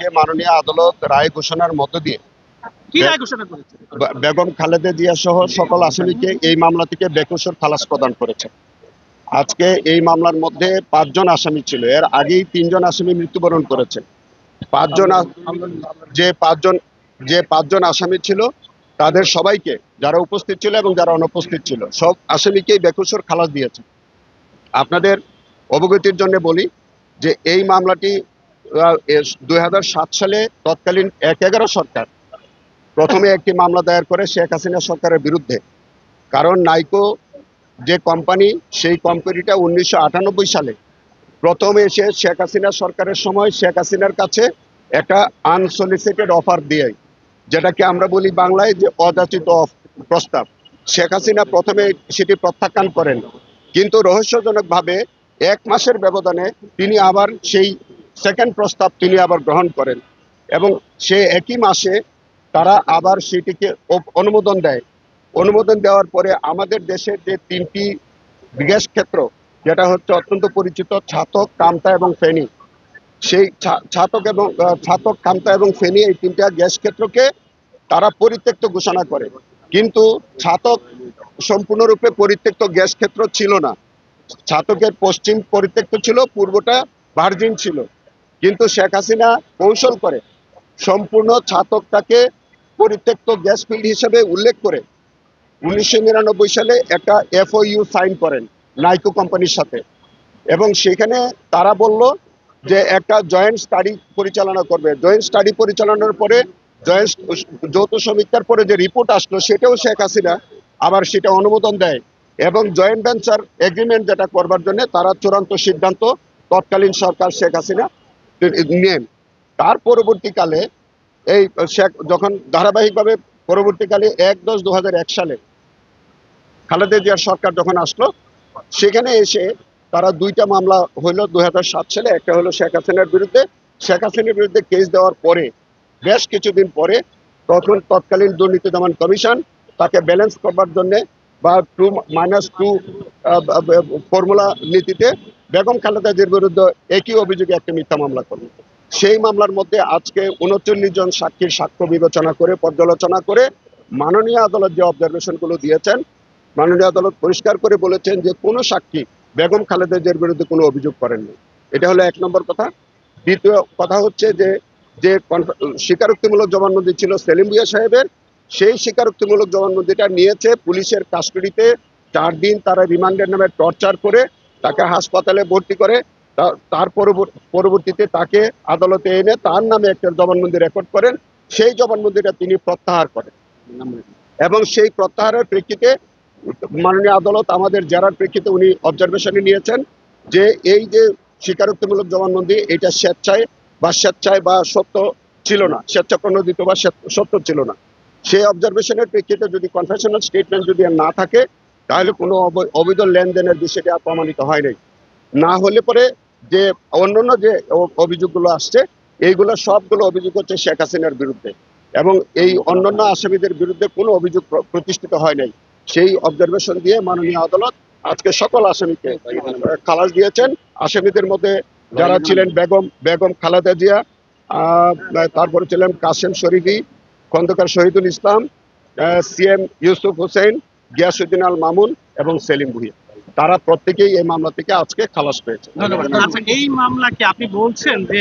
মাননীয় আদালত রায় ঘোষণার মধ্য দিয়ে কি রায় ঘোষণা করেছে? বেগম খালেদা জিয়া সহ সকল আসামিকে এই মামলা থেকে বেকসুর খালাস প্রদান করেছে। আজকে এই মামলার মধ্যে 5 জন আসামি ছিল, এর আগেই 3 জন আসামি মৃত্যুবরণ করেছে। 5 জন যে পাঁচজন আসামি ছিল তাদের সবাইকে, যারা উপস্থিত ছিল এবং যারা অনুপস্থিত ছিল, সব আসামিকেই বেকসুর খালাস দিয়েছে। আপনাদের অবগতির জন্য বলি যে এই মামলাটি 2007 সালে তৎকালীন 1/11 সরকার প্রথমে একটি মামলা দায়ের করে শেখ হাসিনা সরকারের বিরুদ্ধে। কারণ নাইকো যে কোম্পানি, সেই কোম্পানিটা 1998 সালে প্রথমে এসে শেখ হাসিনা সরকারের সময় শেখ হাসিনার কাছে একটা আনসলিসিটেড অফার দিয়ে, যেটাকে আমরা বলি বাংলায় যে অযাচিত প্রস্তাব, শেখ হাসিনা প্রথমে সেটি প্রত্যাখ্যান করেন। কিন্তু রহস্যজনকভাবে 1 মাসের ব্যবধানে তিনি আবার সেই সেকেন্ড প্রস্তাব তিনি আবার গ্রহণ করেন এবং সে একই মাসে তারা আবার সেটিকে অনুমোদন দেয়। অনুমোদন দেওয়ার পরে আমাদের দেশের যে 3টি গ্যাস ক্ষেত্র, যেটা হচ্ছে অত্যন্ত পরিচিত ছাতক, কামতা এবং ফেনী, সেই ছাতক, কামতা এবং ফেনী, এই 3টা গ্যাস ক্ষেত্রকে তারা পরিত্যক্ত ঘোষণা করে। কিন্তু ছাতক সম্পূর্ণরূপে পরিত্যক্ত গ্যাস ক্ষেত্র ছিল না। ছাতকের পশ্চিম পরিত্যক্ত ছিল, পূর্বটা ভার্জিন ছিল। কিন্তু শেখ হাসিনা কৌশল করে সম্পূর্ণ ছাতকটাকে পরিত্যক্ত গ্যাস ফিল্ড হিসেবে উল্লেখ করে 1999 সালে একটা FOU সাইন করেন নাইকো কোম্পানির সাথে, এবং সেখানে তারা বলল যে একটা জয়েন্ট স্টাডি পরিচালনা করবে। জয়েন্ট স্টাডি পরিচালনার পরে যৌথ সমীক্ষার পরে যে রিপোর্ট আসলো, সেটাও শেখ হাসিনা আবার সেটা অনুমোদন দেয় এবং জয়েন্ট ভেঞ্চার এগ্রিমেন্ট যেটা করবার জন্য তারা চূড়ান্ত সিদ্ধান্ত তৎকালীন সরকার শেখ হাসিনা নেন। তার পরবর্তীকালে এই শেখ যখন ধারাবাহিকভাবে পরবর্তীকালে 1/10/2001 সালে খালেদা জিয়ার সরকার যখন আসলো, সেখানে এসে তারা 2টা মামলা হইল 2007 সালে। একটা হলো শেখ হাসিনার বিরুদ্ধে। শেখ হাসিনার বিরুদ্ধে কেস দেওয়ার পরে বেশ কিছুদিন পরে তখন তৎকালীন দুর্নীতি দমন কমিশন তাকে ব্যালেন্স করবার জন্যে বা 2-2 ফর্মুলা নীতিতে বেগম খালেদা জিয়ার বিরুদ্ধে একই অভিযোগে একটা মিথ্যা মামলা করল। সেই মামলার মধ্যে আজকে 39 জন সাক্ষীর সাক্ষ্য বিবেচনা করে, পর্যালোচনা করে মাননীয় আদালত যে অবজারভেশনগুলো দিয়েছেন, মাননীয় আদালত পরিষ্কার করে বলেছেন যে কোনো সাক্ষী বেগম খালেদা জিয়ার বিরুদ্ধে কোনো অভিযোগ করেননি। এটা হলো 1 নম্বর কথা। দ্বিতীয় কথা হচ্ছে যে স্বীকারোক্তিমূলক জবানবন্দি ছিল সেলিম ভুঁইয়া সাহেবের, সেই স্বীকারোক্তিমূলক জবানবন্দিটা নিয়েছে পুলিশের কাস্টডিতে 4 দিন তারা রিমান্ডের নামে টর্চার করে তাকে হাসপাতালে ভর্তি করে। তার পরবর্তীতে তাকে আদালতে এনে তার নামে একটা জবানবন্দি রেকর্ড করেন। সেই জবানবন্দিটা তিনি প্রত্যাহার করেন এবং সেই প্রত্যাহারের প্রেক্ষিতে মাননীয় আদালত আমাদের জেরার প্রেক্ষিতে উনি অবজারভেশনে নিয়েছেন যে এই যে স্বীকারোক্তিমূলক জবানবন্দি, এটা স্বেচ্ছায় বা সত্য ছিল না, স্বেচ্ছাপ্রণোদিত বা সত্য ছিল না। সেই অবজারভেশনের প্রেক্ষিতে যদি কনফেশনাল স্টেটমেন্ট যদি না থাকে, তাহলে কোনো অবৈধ লেনদেনের বিষয়টি প্রমাণিত হয় নাই। না হলে পরে যে অন্যান্য যে অভিযোগগুলো আসছে, এইগুলো সবগুলো অভিযোগ হচ্ছে শেখ হাসিনার বিরুদ্ধে এবং এই অন্যান্য আসামিদের বিরুদ্ধে কোনো অভিযোগ প্রতিষ্ঠিত হয় নাই। সেই অবজারভেশন দিয়ে মাননীয় আদালত আজকে সকল আসামিকে খালাস দিয়েছেন। আসামিদের মধ্যে যারা ছিলেন বেগম খালেদা জিয়া, তারপরে ছিলেন কাসেম শরীফি, খন্দকার শহীদুল ইসলাম, CM ইউসুফ হোসেন, গিয়াসউদ্দিন আল মামুন এবং সেলিম ভুঁইয়া। তারা প্রত্যেকেই এই মামলা থেকে আজকে খালাস পেয়েছে। ধন্যবাদ। আচ্ছা, এই মামলাকে আপনি বলছেন যে